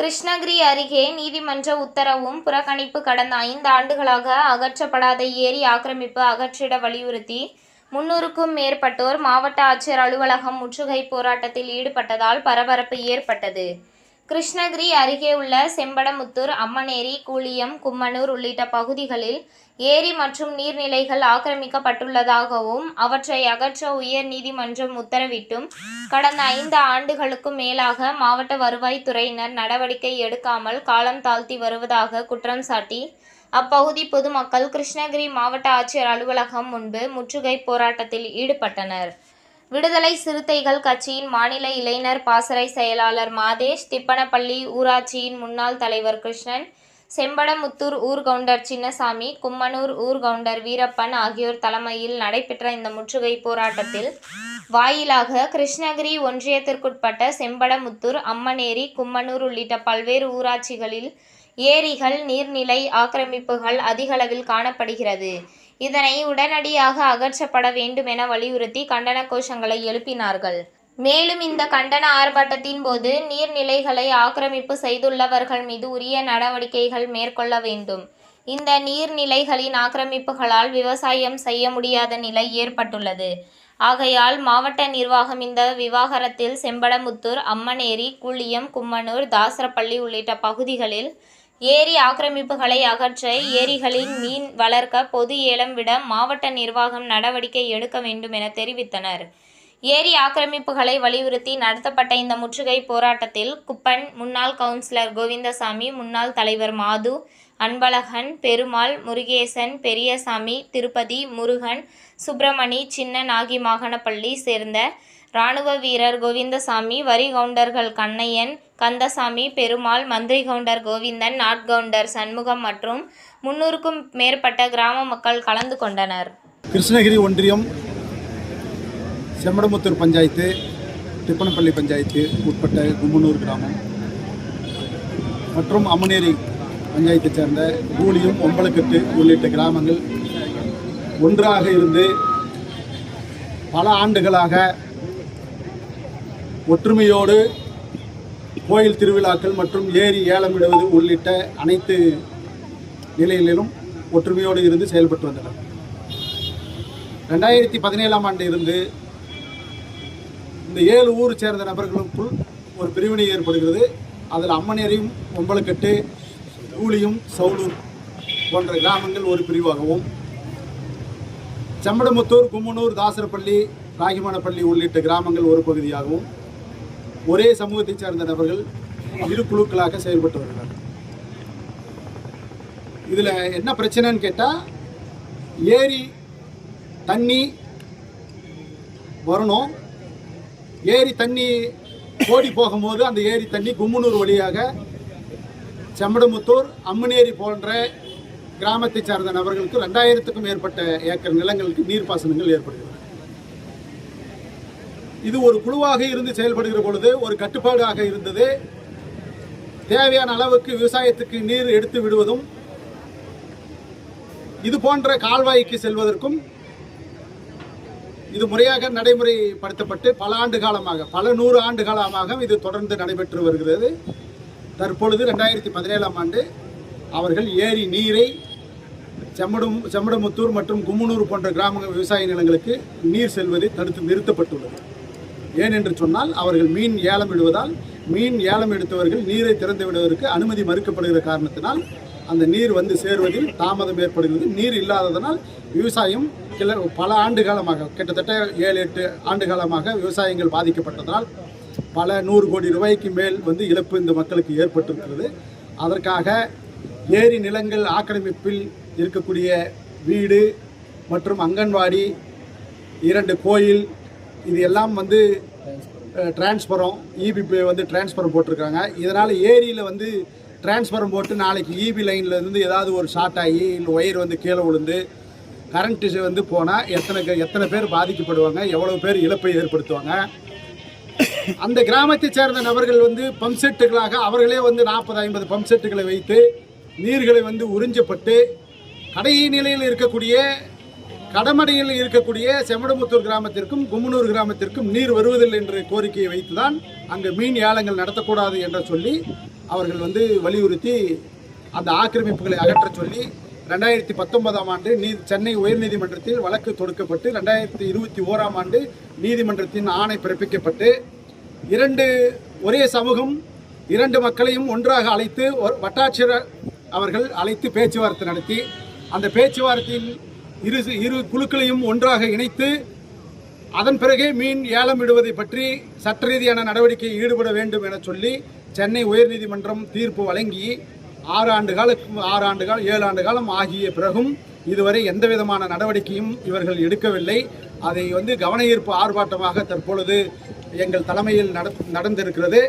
கிருஷ்ணகிரி அருகே நீதிமன்ற உத்தரவும் புறக்கணிப்பு கடந்த 5 ஆண்டுகளாக அகற்றப்படாத ஏரி ஆக்கிரமிப்பு அகற்றிட வலியுறுத்தி 300க்கும் மேற்பட்டோர் மாவட்ட ஆட்சியர் அலுவலகம் முற்றுகை போராட்டத்தில் ஈடுபட்டதால் பரபரப்பு ஏற்பட்டது. கிருஷ்ணகிரி அருகே உள்ள செம்படமுத்தூர், அம்மனேரி, கூளியம், கும்மனூர் உள்ளிட்ட பகுதிகளில் ஏரி மற்றும் நீர்நிலைகள் ஆக்கிரமிக்கப்பட்டுள்ளதாகவும் அவற்றை அகற்ற உயர் நீதிமன்றம் உத்தரவிட்டும் கடந்த 5 ஆண்டுகளுக்கும் மேலாக மாவட்ட வருவாய்த்துறையினர் நடவடிக்கை எடுக்காமல் காலம் தாழ்த்தி வருவதாக குற்றம் சாட்டி அப்பகுதி பொதுமக்கள் கிருஷ்ணகிரி மாவட்ட ஆட்சியர் அலுவலகம் முன்பு முற்றுகை போராட்டத்தில் ஈடுபட்டனர். விடுதலை சிறுத்தைகள் கட்சியின் மாநில இளைஞர் பாசறை செயலாளர் மாதேஷ், திப்பனப்பள்ளி ஊராட்சியின் முன்னாள் தலைவர் கிருஷ்ணன், செம்படமுத்தூர் ஊர்கவுண்டர் சின்னசாமி, கும்மனூர் ஊர்கவுண்டர் வீரப்பன் ஆகியோர் தலைமையில் நடைபெற்ற இந்த முற்றுகை போராட்டத்தில் வாயிலாக கிருஷ்ணகிரி ஒன்றியத்திற்குட்பட்ட செம்படமுத்தூர், அம்மனேரி, கும்மனூர் உள்ளிட்ட பல்வேறு ஊராட்சிகளில் ஏரிகள், நீர்நிலை ஆக்கிரமிப்புகள் அதிகளவில் காணப்படுகிறது. இதனை உடனடியாக அகற்றப்பட வேண்டுமென வலியுறுத்தி கண்டன கோஷங்களை எழுப்பினார்கள். மேலும் இந்த கண்டன ஆர்ப்பாட்டத்தின் போது நீர்நிலைகளை ஆக்கிரமிப்பு செய்துள்ளவர்கள் மீது உரிய நடவடிக்கைகள் மேற்கொள்ள வேண்டும். இந்த நீர்நிலைகளின் ஆக்கிரமிப்புகளால் விவசாயம் செய்ய முடியாத நிலை ஏற்பட்டுள்ளது. ஆகையால் மாவட்ட நிர்வாகம் இந்த விவகாரத்தில் செம்படமுத்தூர், அம்மனேரி, கூளியம், கும்மனூர், தாசரப்பள்ளி உள்ளிட்ட பகுதிகளில் ஏரி ஆக்கிரமிப்புகளை அகற்ற ஏரிகளில் மீன் வளர்க்க பொது ஏலம் விட மாவட்ட நிர்வாகம் நடவடிக்கை எடுக்க வேண்டும் என தெரிவித்தனர். ஏரி ஆக்கிரமிப்புகளை வலியுறுத்தி நடத்தப்பட்ட இந்த முற்றுகை போராட்டத்தில் குப்பன் முன்னாள் கவுன்சிலர் கோவிந்தசாமி, முன்னாள் தலைவர் மாது, அன்பழகன், பெருமாள், முருகேசன், பெரியசாமி, திருப்பதி, முருகன், சுப்பிரமணி, சின்ன நாகிமாகனப்பள்ளி சேர்ந்த இராணுவ வீரர் கோவிந்தசாமி, வரி கவுண்டர்கள் கண்ணையன், கந்தசாமி, பெருமாள், மந்திரி கவுண்டர் கோவிந்தன், நாட்கவுண்டர் சண்முகம் மற்றும் 300க்கும் மேற்பட்ட கிராம மக்கள் கலந்து கொண்டனர். கிருஷ்ணகிரி ஒன்றியம் செம்படமுத்தூர் பஞ்சாயத்து, திப்பனப்பள்ளி பஞ்சாயத்து உட்பட்ட கும்மனூர் கிராமம் மற்றும் அம்மனேரி பஞ்சாயத்தைச் சேர்ந்த கூளியம், ஒம்பலக்கட்டு உள்ளிட்ட கிராமங்கள் ஒன்றாக இருந்து பல ஆண்டுகளாக ஒற்றுமையோடு கோயில் திருவிழாக்கள் மற்றும் ஏரி ஏலம் விடுவது உள்ளிட்ட அனைத்து நிலைகளிலும் ஒற்றுமையோடு இருந்து செயல்பட்டு வந்தனர். 2017ஆம் ஆண்டு இருந்து இந்த 7 ஊரை சேர்ந்த நபர்களுக்குள் ஒரு பிரிவினை ஏற்படுகிறது. அதில் அம்மனேரியும், ஒம்பலக்கட்டு, கூளியும், சவுலூர் போன்ற கிராமங்கள் ஒரு பிரிவாகவும், செம்படமுத்தூர், கும்மனூர், தாசரப்பள்ளி, ராகிமானப்பள்ளி உள்ளிட்ட கிராமங்கள் ஒரு பகுதியாகவும் ஒரே சமூகத்தைச் சேர்ந்த நபர்கள் 2 குழுக்களாக செயல்பட்டு வருகிறார்கள். இதில் என்ன பிரச்சனைன்னு கேட்டால், ஏரி தண்ணி வரணும், ஏரி தண்ணி ஓடி போகும்போது அந்த ஏரி தண்ணி கும்மனூர் வழியாக செம்படமுத்தூர், அம்மனேரி போன்ற கிராமத்தைச் சார்ந்த நபர்களுக்கு 2000க்கும் மேற்பட்ட ஏக்கர் நிலங்களுக்கு நீர்ப்பாசனங்கள் ஏற்படுகிறது. இது ஒரு குழுவாக இருந்து செயல்படுகிற பொழுது ஒரு கட்டுப்பாடாக இருந்தது. தேவையான அளவுக்கு விவசாயத்துக்கு நீர் எடுத்து விடுவதும், இது போன்ற கால்வாய்க்கு செல்வதற்கும் இது முறையாக நடைமுறைப்படுத்தப்பட்டு பல ஆண்டு காலமாக, பல 100 ஆண்டு காலமாக இது தொடர்ந்து நடைபெற்று வருகிறது. தற்பொழுது 2017ஆம் ஆண்டு அவர்கள் ஏரி நீரை செம்படமுத்தூர் மற்றும் கும்மனூர் போன்ற கிராம விவசாய நிலங்களுக்கு நீர் செல்வதை தடுத்து நிறுத்தப்பட்டுள்ளது. ஏனென்று சொன்னால், அவர்கள் மீன் ஏலம் விடுவதால் மீன் ஏலம் எடுத்தவர்கள் நீரை திறந்து விடுவதற்கு அனுமதி மறுக்கப்படுகிற காரணத்தினால் அந்த நீர் வந்து சேருவதில் தாமதம் ஏற்படுகிறது. நீர் இல்லாததனால் விவசாயம் பல ஆண்டு காலமாக, கிட்டத்தட்ட 7-8 ஆண்டு காலமாக விவசாயங்கள் பாதிக்கப்பட்டதால் பல 100 கோடி ரூபாய்க்கு மேல் வந்து இழப்பு இந்த மக்களுக்கு ஏற்பட்டிருக்கிறது. அதற்காக ஏரி நிலங்கள் ஆக்கிரமிப்பில் இருக்கக்கூடிய வீடு மற்றும் அங்கன்வாடி, 2 கோயில், இது எல்லாம் வந்து டிரான்ஸ்ஃபரம், ஈபி வந்து டிரான்ஸ்ஃபரம் போட்டிருக்காங்க. இதனால் ஏரியில் வந்து டிரான்ஸ்ஃபரம் போட்டு நாளைக்கு ஈபி லைனில் இருந்து ஏதாவது ஒரு ஷார்ட் ஆகி இல்லை ஒயர் வந்து கீழே விழுந்து கரண்ட்டு வந்து போனால் எத்தனை பேர் பாதிக்கப்படுவாங்க, எவ்வளோ பேர் இழப்பை ஏற்படுத்துவாங்க. அந்த கிராமத்தை சேர்ந்த நபர்கள் வந்து பம்ப் செட்டுகளாக அவர்களே வந்து 40-50 பம்ப் செட்டுகளை வைத்து நீர்களை வந்து உறிஞ்சப்பட்டு கடைநிலையில் இருக்கக்கூடிய கடமடையில் இருக்கக்கூடிய செம்படமுத்தூர் கிராமத்திற்கும் கும்மனூர் கிராமத்திற்கும் நீர் வருவதில்லை என்ற கோரிக்கையை வைத்துதான் அங்கு மீன் ஏலங்கள் நடத்தக்கூடாது என்று சொல்லி அவர்கள் வந்து வலியுறுத்தி அந்த ஆக்கிரமிப்புகளை அகற்றச் சொல்லி 2019ஆம் ஆண்டு சென்னை உயர்நீதிமன்றத்தில் வழக்கு தொடுக்கப்பட்டு 2021ஆம் ஆண்டு நீதிமன்றத்தின் ஆணை பிறப்பிக்கப்பட்டு ஒரே சமூகம் 2 மக்களையும் ஒன்றாக அழைத்து வட்டாட்சியர் அவர்கள் அழைத்து பேச்சுவார்த்தை நடத்தி அந்த பேச்சுவார்த்தையில் இரு குழுக்களையும் ஒன்றாக இணைத்து அதன் பிறகே மீன் ஏலம் இடுவதை பற்றி சட்ட ரீதியான நடவடிக்கையில் ஈடுபட வேண்டும் என சொல்லி சென்னை உயர்நீதிமன்றம் தீர்ப்பு வழங்கி 6 ஆண்டு காலம் ஆகிய பிறகும் இதுவரை எந்த விதமான நடவடிக்கையும் இவர்கள் எடுக்கவில்லை. அதை வந்து கவன ஈர்ப்பு ஆர்ப்பாட்டமாக தற்பொழுது எங்கள் தலைமையில் நடந்திருக்கிறது.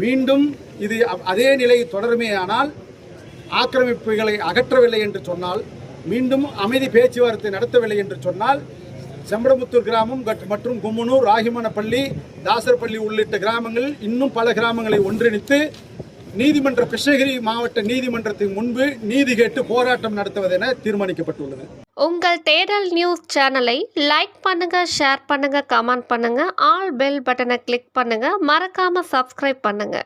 மீண்டும் இது அதே நிலை தொடருமேயானால், ஆக்கிரமிப்புகளை அகற்றவில்லை என்று சொன்னால், மீண்டும் அமைதி பேச்சுவார்த்தை நடத்தவில்லை என்று சொன்னால், செம்படமுத்தூர் கிராமம் மற்றும் கும்மனூர், ராகிமணப்பள்ளி, தாசர்பள்ளி உள்ளிட்ட கிராமங்கள் இன்னும் பல கிராமங்களை ஒன்றிணைத்து கிருஷ்ணகிரி மாவட்ட நீதிமன்றத்தின் முன்பு நீதி கேட்டு போராட்டம் நடத்துவதென தீர்மானிக்கப்பட்டுள்ளது. உங்கள் தேடல் நியூஸ் சேனலை லைக் பண்ணுங்க, ஷேர் பண்ணுங்க, கமெண்ட் பண்ணுங்க, ஆல் பெல் பட்டனை கிளிக் பண்ணுங்க, மறக்காம சப்ஸ்கிரைப் பண்ணுங்க.